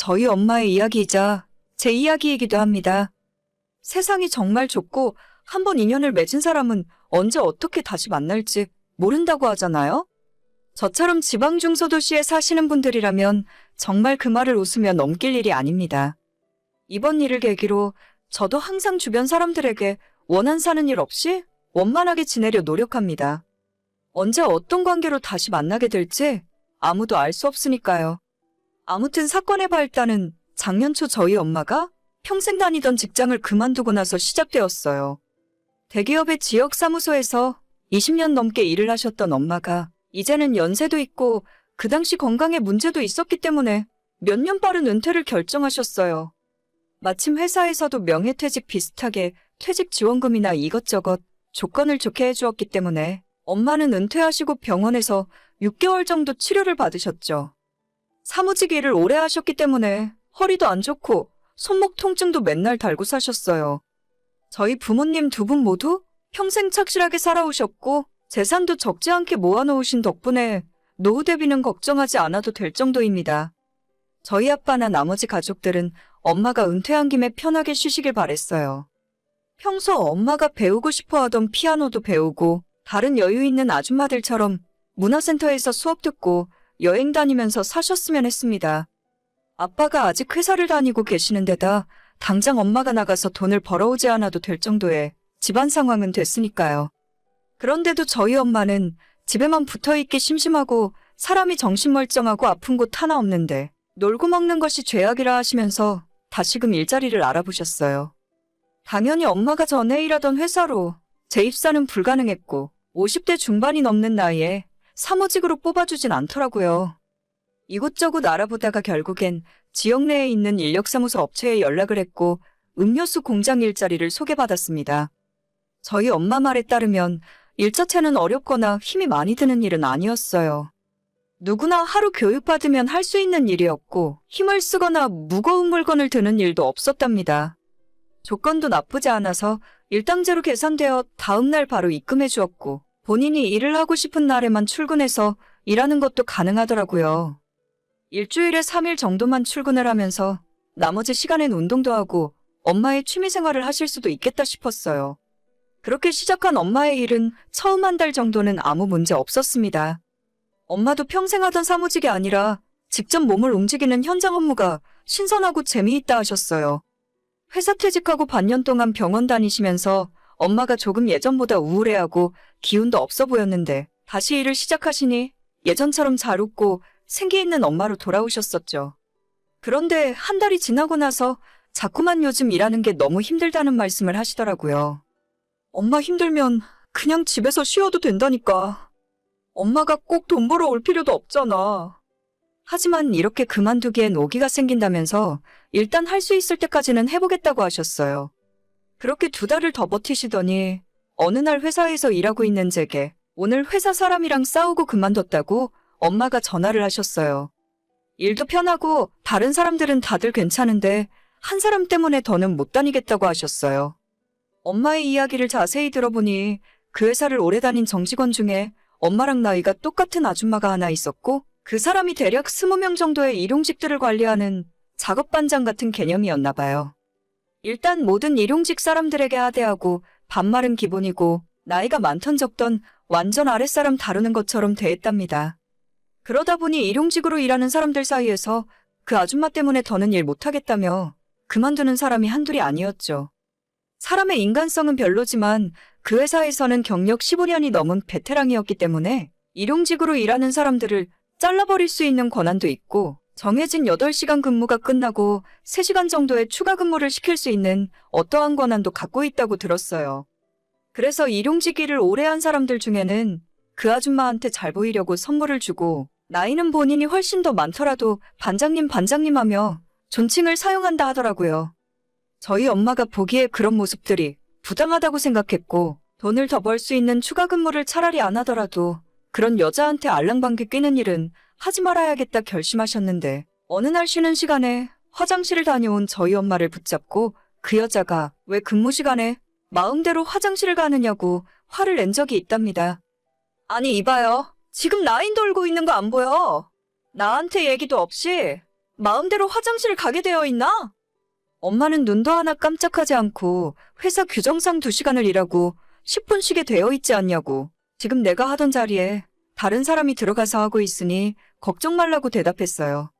저희 엄마의 이야기이자 제 이야기이기도 합니다. 세상이 정말 좁고 한번 인연을 맺은 사람은 언제 어떻게 다시 만날지 모른다고 하잖아요? 저처럼 지방 중소도시에 사시는 분들이라면 정말 그 말을 웃으며 넘길 일이 아닙니다. 이번 일을 계기로 저도 항상 주변 사람들에게 원한 사는 일 없이 원만하게 지내려 노력합니다. 언제 어떤 관계로 다시 만나게 될지 아무도 알 수 없으니까요. 아무튼 사건의 발단은 작년 초 저희 엄마가 평생 다니던 직장을 그만두고 나서 시작되었어요. 대기업의 지역사무소에서 20년 넘게 일을 하셨던 엄마가 이제는 연세도 있고 그 당시 건강에 문제도 있었기 때문에 몇 년 빠른 은퇴를 결정하셨어요. 마침 회사에서도 명예퇴직 비슷하게 퇴직 지원금이나 이것저것 조건을 좋게 해주었기 때문에 엄마는 은퇴하시고 병원에서 6개월 정도 치료를 받으셨죠. 사무직 일을 오래 하셨기 때문에 허리도 안 좋고 손목 통증도 맨날 달고 사셨어요. 저희 부모님 두 분 모두 평생 착실하게 살아오셨고 재산도 적지 않게 모아놓으신 덕분에 노후 대비는 걱정하지 않아도 될 정도입니다. 저희 아빠나 나머지 가족들은 엄마가 은퇴한 김에 편하게 쉬시길 바랬어요. 평소 엄마가 배우고 싶어 하던 피아노도 배우고 다른 여유 있는 아줌마들처럼 문화센터에서 수업 듣고 여행 다니면서 사셨으면 했습니다. 아빠가 아직 회사를 다니고 계시는 데다 당장 엄마가 나가서 돈을 벌어오지 않아도 될 정도의 집안 상황은 됐으니까요. 그런데도 저희 엄마는 집에만 붙어있기 심심하고 사람이 정신멀쩡하고 아픈 곳 하나 없는데 놀고 먹는 것이 죄악이라 하시면서 다시금 일자리를 알아보셨어요. 당연히 엄마가 전에 일하던 회사로 재입사는 불가능했고 50대 중반이 넘는 나이에 사무직으로 뽑아주진 않더라고요. 이곳저곳 알아보다가 결국엔 지역 내에 있는 인력사무소 업체에 연락을 했고 음료수 공장 일자리를 소개받았습니다. 저희 엄마 말에 따르면 일 자체는 어렵거나 힘이 많이 드는 일은 아니었어요. 누구나 하루 교육받으면 할 수 있는 일이었고 힘을 쓰거나 무거운 물건을 드는 일도 없었답니다. 조건도 나쁘지 않아서 일당제로 계산되어 다음날 바로 입금해 주었고 본인이 일을 하고 싶은 날에만 출근해서 일하는 것도 가능하더라고요. 일주일에 3일 정도만 출근을 하면서 나머지 시간엔 운동도 하고 엄마의 취미생활을 하실 수도 있겠다 싶었어요. 그렇게 시작한 엄마의 일은 처음 한 달 정도는 아무 문제 없었습니다. 엄마도 평생 하던 사무직이 아니라 직접 몸을 움직이는 현장 업무가 신선하고 재미있다 하셨어요. 회사 퇴직하고 반년 동안 병원 다니시면서 엄마가 조금 예전보다 우울해하고 기운도 없어 보였는데 다시 일을 시작하시니 예전처럼 잘 웃고 생기 있는 엄마로 돌아오셨었죠. 그런데 한 달이 지나고 나서 자꾸만 요즘 일하는 게 너무 힘들다는 말씀을 하시더라고요. 엄마 힘들면 그냥 집에서 쉬어도 된다니까. 엄마가 꼭 돈 벌어 올 필요도 없잖아. 하지만 이렇게 그만두기엔 오기가 생긴다면서 일단 할 수 있을 때까지는 해보겠다고 하셨어요. 그렇게 2달을 더 버티시더니 어느 날 회사에서 일하고 있는 제게 오늘 회사 사람이랑 싸우고 그만뒀다고 엄마가 전화를 하셨어요. 일도 편하고 다른 사람들은 다들 괜찮은데 한 사람 때문에 더는 못 다니겠다고 하셨어요. 엄마의 이야기를 자세히 들어보니 그 회사를 오래 다닌 정직원 중에 엄마랑 나이가 똑같은 아줌마가 하나 있었고 그 사람이 대략 20명 정도의 일용직들을 관리하는 작업반장 같은 개념이었나 봐요. 일단 모든 일용직 사람들에게 하대하고 반말은 기본이고 나이가 많던 적던 완전 아랫사람 다루는 것처럼 대했답니다. 그러다 보니 일용직으로 일하는 사람들 사이에서 그 아줌마 때문에 더는 일 못하겠다며 그만두는 사람이 한둘이 아니었죠. 사람의 인간성은 별로지만 그 회사에서는 경력 15년이 넘은 베테랑이었기 때문에 일용직으로 일하는 사람들을 잘라버릴 수 있는 권한도 있고 정해진 8시간 근무가 끝나고 3시간 정도의 추가 근무를 시킬 수 있는 어떠한 권한도 갖고 있다고 들었어요. 그래서 일용직 일을 오래 한 사람들 중에는 그 아줌마한테 잘 보이려고 선물을 주고 나이는 본인이 훨씬 더 많더라도 반장님 하며 존칭을 사용한다 하더라고요. 저희 엄마가 보기에 그런 모습들이 부당하다고 생각했고 돈을 더 벌 수 있는 추가 근무를 차라리 안 하더라도 그런 여자한테 알랑방귀 뀌는 일은 하지 말아야겠다 결심하셨는데 어느 날 쉬는 시간에 화장실을 다녀온 저희 엄마를 붙잡고 그 여자가 왜 근무 시간에 마음대로 화장실을 가느냐고 화를 낸 적이 있답니다. 아니 이봐요. 지금 라인 돌고 있는 거 안 보여? 나한테 얘기도 없이 마음대로 화장실을 가게 되어 있나? 엄마는 눈도 하나 깜짝하지 않고 회사 규정상 2시간을 일하고 10분 쉬게 되어 있지 않냐고. 지금 내가 하던 자리에 다른 사람이 들어가서 하고 있으니 걱정 말라고 대답했어요.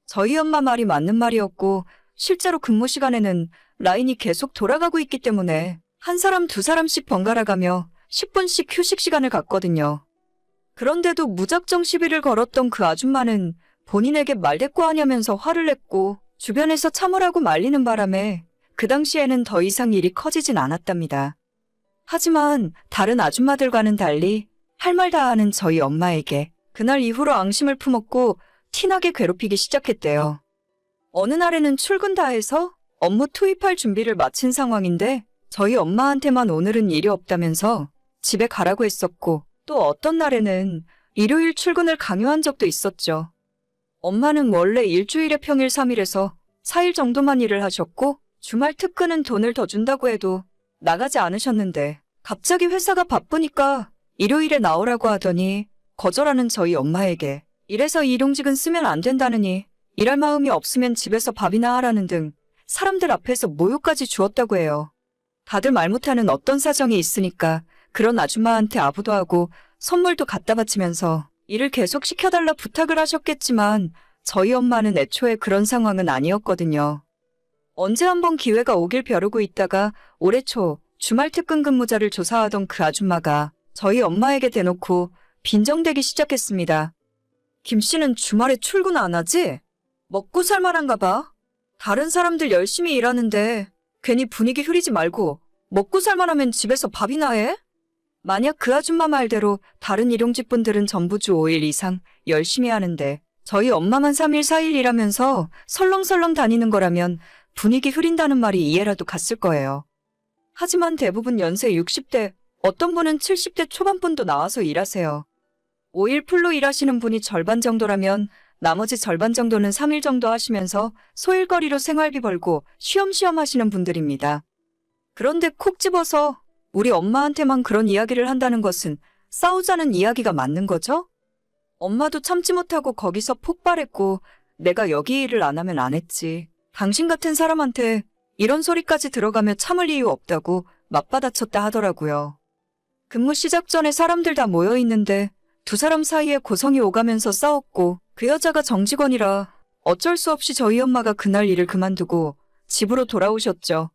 저희 엄마 말이 맞는 말이었고 실제로 근무 시간에는 라인이 계속 돌아가고 있기 때문에 한 사람 2사람씩 번갈아 가며 10분씩 휴식 시간을 갖거든요. 그런데도 무작정 시비를 걸었던 그 아줌마는 본인에게 말대꾸하냐면서 화를 냈고 주변에서 참으라고 말리는 바람에 그 당시에는 더 이상 일이 커지진 않았답니다. 하지만 다른 아줌마들과는 달리 할 말 다 하는 저희 엄마에게 그날 이후로 앙심을 품었고 티나게 괴롭히기 시작했대요. 어느 날에는 출근 다 해서 업무 투입할 준비를 마친 상황인데 저희 엄마한테만 오늘은 일이 없다면서 집에 가라고 했었고 또 어떤 날에는 일요일 출근을 강요한 적도 있었죠. 엄마는 원래 일주일에 평일 3일에서 4일 정도만 일을 하셨고 주말 특근은 돈을 더 준다고 해도 나가지 않으셨는데 갑자기 회사가 바쁘니까 일요일에 나오라고 하더니 거절하는 저희 엄마에게 이래서 일용직은 쓰면 안 된다느니 일할 마음이 없으면 집에서 밥이나 하라는 등 사람들 앞에서 모욕까지 주었다고 해요. 다들 말 못하는 어떤 사정이 있으니까 그런 아줌마한테 아부도 하고 선물도 갖다 바치면서 일을 계속 시켜달라 부탁을 하셨겠지만 저희 엄마는 애초에 그런 상황은 아니었거든요. 언제 한번 기회가 오길 벼르고 있다가 올해 초 주말 특근 근무자를 조사하던 그 아줌마가 저희 엄마에게 대놓고 빈정대기 시작했습니다. 김 씨는 주말에 출근 안 하지? 먹고 살만한가 봐. 다른 사람들 열심히 일하는데 괜히 분위기 흐리지 말고 먹고 살만하면 집에서 밥이나 해? 만약 그 아줌마 말대로 다른 일용직 분들은 전부 주 5일 이상 열심히 하는데 저희 엄마만 3일 4일 일하면서 설렁설렁 다니는 거라면 분위기 흐린다는 말이 이해라도 갔을 거예요. 하지만 대부분 연세 60대, 어떤 분은 70대 초반분도 나와서 일하세요. 5일 풀로 일하시는 분이 절반 정도라면 나머지 절반 정도는 3일 정도 하시면서 소일거리로 생활비 벌고 쉬엄쉬엄 하시는 분들입니다. 그런데 콕 집어서 우리 엄마한테만 그런 이야기를 한다는 것은 싸우자는 이야기가 맞는 거죠? 엄마도 참지 못하고 거기서 폭발했고 내가 여기 일을 안 하면 안 했지. 당신 같은 사람한테 이런 소리까지 들어가며 참을 이유 없다고 맞받아쳤다 하더라고요. 근무 시작 전에 사람들 다 모여 있는데 2사람 사이에 고성이 오가면서 싸웠고 그 여자가 정직원이라 어쩔 수 없이 저희 엄마가 그날 일을 그만두고 집으로 돌아오셨죠.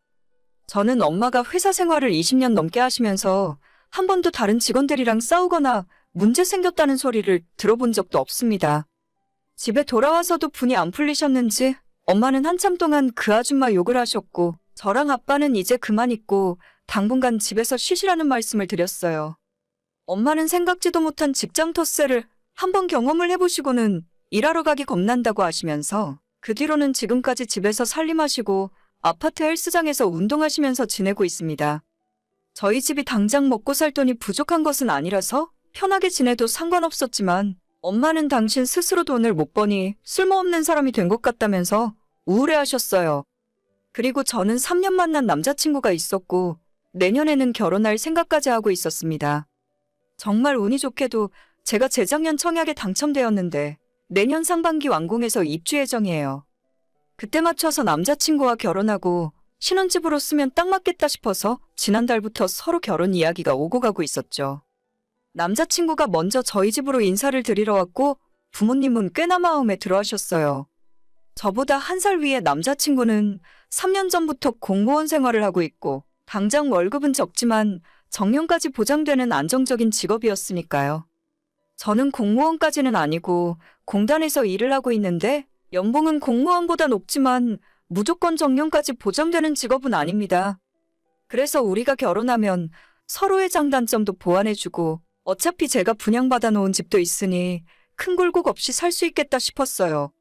저는 엄마가 회사 생활을 20년 넘게 하시면서 한 번도 다른 직원들이랑 싸우거나 문제 생겼다는 소리를 들어본 적도 없습니다. 집에 돌아와서도 분이 안 풀리셨는지 엄마는 한참 동안 그 아줌마 욕을 하셨고 저랑 아빠는 이제 그만 있고 당분간 집에서 쉬시라는 말씀을 드렸어요. 엄마는 생각지도 못한 직장 텃세를 한번 경험을 해보시고는 일하러 가기 겁난다고 하시면서 그 뒤로는 지금까지 집에서 살림하시고 아파트 헬스장에서 운동하시면서 지내고 있습니다. 저희 집이 당장 먹고 살 돈이 부족한 것은 아니라서 편하게 지내도 상관없었지만 엄마는 당신 스스로 돈을 못 버니 쓸모없는 사람이 된 것 같다면서 우울해하셨어요. 그리고 저는 3년 만난 남자친구가 있었고 내년에는 결혼할 생각까지 하고 있었습니다. 정말 운이 좋게도 제가 재작년 청약에 당첨되었는데 내년 상반기 완공해서 입주 예정이에요. 그때 맞춰서 남자친구와 결혼하고 신혼집으로 쓰면 딱 맞겠다 싶어서 지난달부터 서로 결혼 이야기가 오고 가고 있었죠. 남자친구가 먼저 저희 집으로 인사를 드리러 왔고 부모님은 꽤나 마음에 들어 하셨어요. 저보다 1살 위의 남자친구는 3년 전부터 공무원 생활을 하고 있고 당장 월급은 적지만 정년까지 보장되는 안정적인 직업이었으니까요. 저는 공무원까지는 아니고 공단에서 일을 하고 있는데 연봉은 공무원보다 높지만 무조건 정년까지 보장되는 직업은 아닙니다. 그래서 우리가 결혼하면 서로의 장단점도 보완해주고 어차피 제가 분양받아 놓은 집도 있으니 큰 굴곡 없이 살 수 있겠다 싶었어요.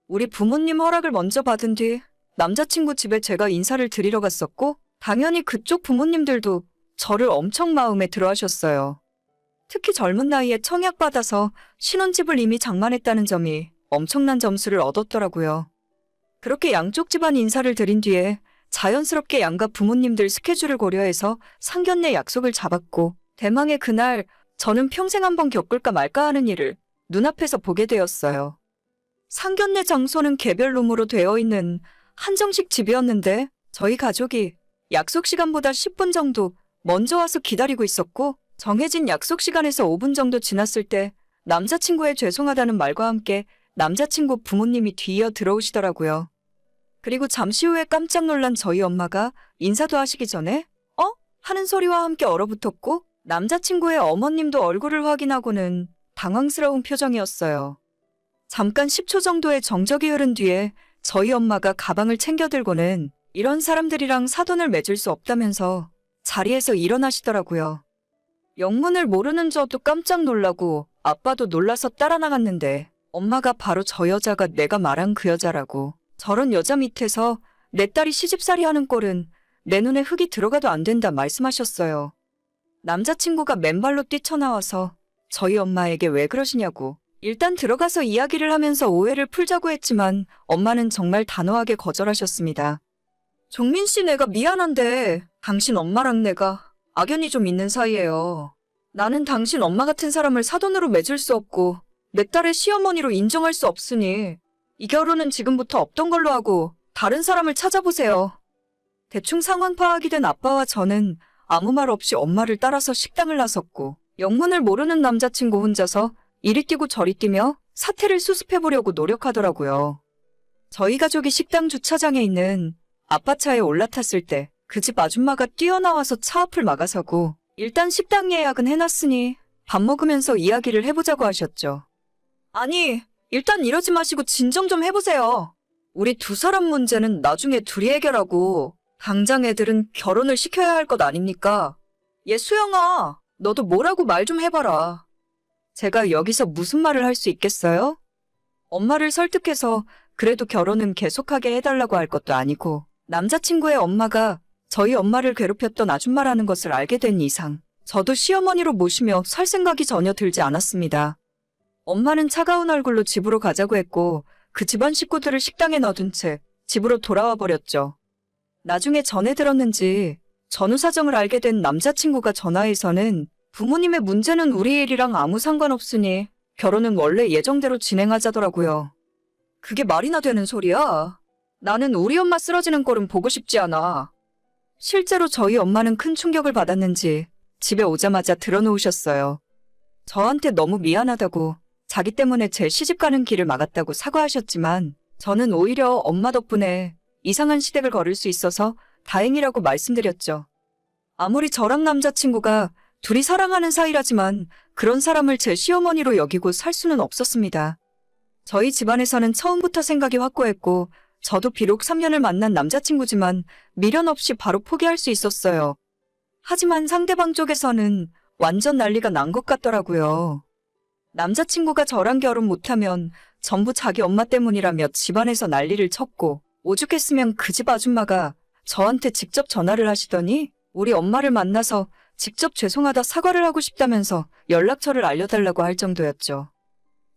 우리 부모님 허락을 먼저 받은 뒤 남자친구 집에 제가 인사를 드리러 갔었고 당연히 그쪽 부모님들도 저를 엄청 마음에 들어 하셨어요. 특히 젊은 나이에 청약받아서 신혼집을 이미 장만했다는 점이 엄청난 점수를 얻었더라고요. 그렇게 양쪽 집안 인사를 드린 뒤에 자연스럽게 양가 부모님들 스케줄을 고려해서 상견례 약속을 잡았고 대망의 그날 저는 평생 한번 겪을까 말까 하는 일을 눈앞에서 보게 되었어요. 상견례 장소는 개별룸으로 되어 있는 한정식 집이었는데 저희 가족이 약속 시간보다 10분 정도 먼저 와서 기다리고 있었고 정해진 약속 시간에서 5분 정도 지났을 때 남자친구의 죄송하다는 말과 함께 남자친구 부모님이 뒤이어 들어오시더라고요. 그리고 잠시 후에 깜짝 놀란 저희 엄마가 인사도 하시기 전에 어? 하는 소리와 함께 얼어붙었고 남자친구의 어머님도 얼굴을 확인하고는 당황스러운 표정이었어요. 잠깐 10초 정도의 정적이 흐른 뒤에 저희 엄마가 가방을 챙겨 들고는 이런 사람들이랑 사돈을 맺을 수 없다면서 자리에서 일어나시더라고요. 영문을 모르는 저도 깜짝 놀라고 아빠도 놀라서 따라 나갔는데 엄마가 바로 저 여자가 내가 말한 그 여자라고 저런 여자 밑에서 내 딸이 시집살이 하는 꼴은 내 눈에 흙이 들어가도 안 된다 말씀하셨어요. 남자친구가 맨발로 뛰쳐나와서 저희 엄마에게 왜 그러시냐고 일단 들어가서 이야기를 하면서 오해를 풀자고 했지만 엄마는 정말 단호하게 거절하셨습니다. 종민 씨 내가 미안한데 당신 엄마랑 내가 악연이 좀 있는 사이예요. 나는 당신 엄마 같은 사람을 사돈으로 맺을 수 없고 내 딸의 시어머니로 인정할 수 없으니 이 결혼은 지금부터 없던 걸로 하고 다른 사람을 찾아보세요. 대충 상황 파악이 된 아빠와 저는 아무 말 없이 엄마를 따라서 식당을 나섰고 영문을 모르는 남자친구 혼자서 이리 뛰고 저리 뛰며 사태를 수습해보려고 노력하더라고요. 저희 가족이 식당 주차장에 있는 아빠 차에 올라탔을 때 그 집 아줌마가 뛰어나와서 차 앞을 막아서고 일단 식당 예약은 해놨으니 밥 먹으면서 이야기를 해보자고 하셨죠. 아니, 일단 이러지 마시고 진정 좀 해보세요. 우리 두 사람 문제는 나중에 둘이 해결하고 당장 애들은 결혼을 시켜야 할 것 아닙니까? 얘 수영아, 너도 뭐라고 말 좀 해봐라. 제가 여기서 무슨 말을 할 수 있겠어요? 엄마를 설득해서 그래도 결혼은 계속하게 해달라고 할 것도 아니고 남자친구의 엄마가 저희 엄마를 괴롭혔던 아줌마라는 것을 알게 된 이상 저도 시어머니로 모시며 살 생각이 전혀 들지 않았습니다. 엄마는 차가운 얼굴로 집으로 가자고 했고 그 집안 식구들을 식당에 넣어둔 채 집으로 돌아와 버렸죠. 나중에 전해 들었는지 전후 사정을 알게 된 남자친구가 전화해서는 부모님의 문제는 우리 일이랑 아무 상관없으니 결혼은 원래 예정대로 진행하자더라고요. 그게 말이나 되는 소리야? 나는 우리 엄마 쓰러지는 꼴은 보고 싶지 않아. 실제로 저희 엄마는 큰 충격을 받았는지 집에 오자마자 들어놓으셨어요. 저한테 너무 미안하다고 자기 때문에 제 시집 가는 길을 막았다고 사과하셨지만 저는 오히려 엄마 덕분에 이상한 시댁을 걸을 수 있어서 다행이라고 말씀드렸죠. 아무리 저랑 남자친구가 둘이 사랑하는 사이라지만 그런 사람을 제 시어머니로 여기고 살 수는 없었습니다. 저희 집안에서는 처음부터 생각이 확고했고 저도 비록 3년을 만난 남자친구지만 미련 없이 바로 포기할 수 있었어요. 하지만 상대방 쪽에서는 완전 난리가 난 것 같더라고요. 남자친구가 저랑 결혼 못하면 전부 자기 엄마 때문이라며 집안에서 난리를 쳤고 오죽했으면 그 집 아줌마가 저한테 직접 전화를 하시더니 우리 엄마를 만나서 직접 죄송하다 사과를 하고 싶다면서 연락처를 알려달라고 할 정도였죠.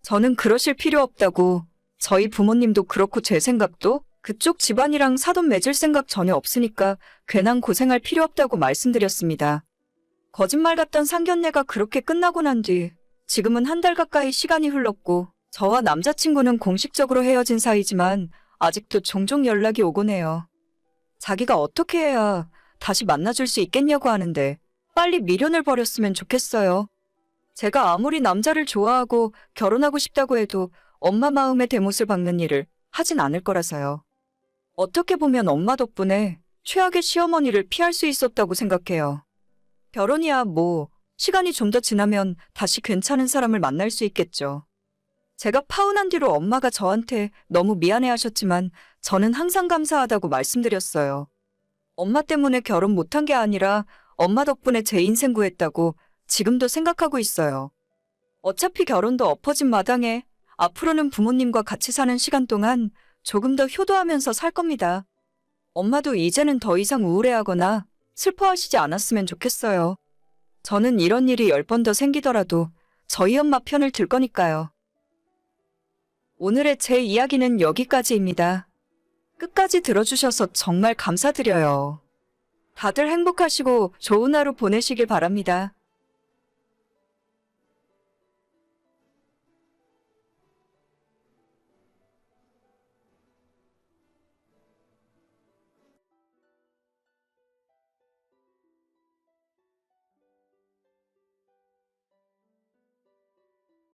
저는 그러실 필요 없다고 저희 부모님도 그렇고 제 생각도 그쪽 집안이랑 사돈 맺을 생각 전혀 없으니까 괜한 고생할 필요 없다고 말씀드렸습니다. 거짓말 같던 상견례가 그렇게 끝나고 난 뒤 지금은 한 달 가까이 시간이 흘렀고 저와 남자친구는 공식적으로 헤어진 사이지만 아직도 종종 연락이 오곤 해요. 자기가 어떻게 해야 다시 만나줄 수 있겠냐고 하는데 빨리 미련을 버렸으면 좋겠어요. 제가 아무리 남자를 좋아하고 결혼하고 싶다고 해도 엄마 마음의 대못을 박는 일을 하진 않을 거라서요. 어떻게 보면 엄마 덕분에 최악의 시어머니를 피할 수 있었다고 생각해요. 결혼이야 뭐 시간이 좀 더 지나면 다시 괜찮은 사람을 만날 수 있겠죠. 제가 파혼한 뒤로 엄마가 저한테 너무 미안해하셨지만 저는 항상 감사하다고 말씀드렸어요. 엄마 때문에 결혼 못한 게 아니라 엄마 덕분에 제 인생 구했다고 지금도 생각하고 있어요. 어차피 결혼도 엎어진 마당에 앞으로는 부모님과 같이 사는 시간 동안 조금 더 효도하면서 살 겁니다. 엄마도 이제는 더 이상 우울해하거나 슬퍼하시지 않았으면 좋겠어요. 저는 이런 일이 10번 더 생기더라도 저희 엄마 편을 들 거니까요. 오늘의 제 이야기는 여기까지입니다. 끝까지 들어주셔서 정말 감사드려요. 다들 행복하시고 좋은 하루 보내시길 바랍니다.